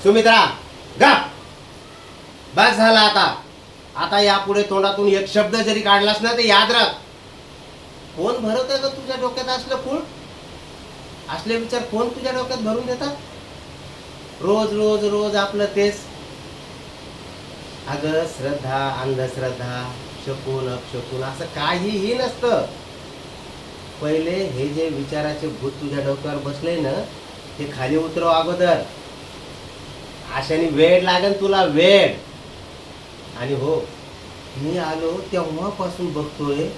सुमित्रा गा, बस झाला आता. आता यापुढे तोंडातून एक शब्द जरी काढलास ना ते याद राख. कोण भरत आहे ग तुझ्या डोक्यात असलं फूल? असले विचार कोण तुझ्या डोक्यात भरून देतात? रोज रोज रोज आपलं तेच. अगं श्रद्धा अंधश्रद्धा शकून अपशकून असं काहीही नसतं. पहिले हे जे विचाराचे भूत तुझ्या डोक्यावर बसले ना ते खाली उतरव अगोदर. अशाने वेळ लागेल तुला, वेळ. आणि हो, मी आलो तेव्हापासून बघतोय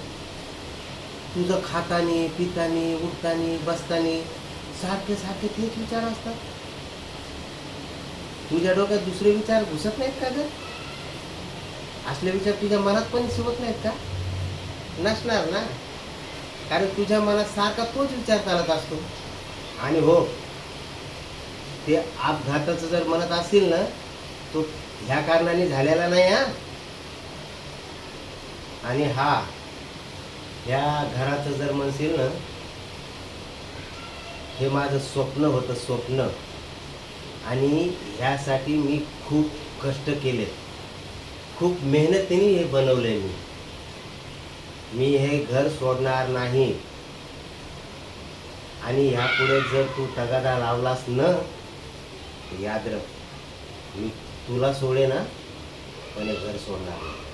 तुझं खातानी पितानी उठतानी बसतानी सारखे सारखे तेच विचार असतात. तुझ्या डोक्यात दुसरे विचार घुसत नाहीत का ग? असले विचार तुझ्या मनात पण शिवत नाहीत का? नसणार ना, कारण तुझ्या मनात सारखा तोच विचार चालत असतो. आणि हो, ते अपघाताचं जर म्हणत असेल ना तो ह्या कारणाने झालेला नाही हा. आणि हा, ह्या घराचं जर म्हणशील ना, हे माझं स्वप्न होतं, स्वप्न. आणि ह्यासाठी मी खूप कष्ट केले, खूप मेहनतीने हे बनवलंय मी. मी हे घर सोडणार नाही. आणि ह्यापुढे जर तू तगादा लावलास ना, याद राख, मी तुला सोडे ना पण हे घर सोडणार नाही.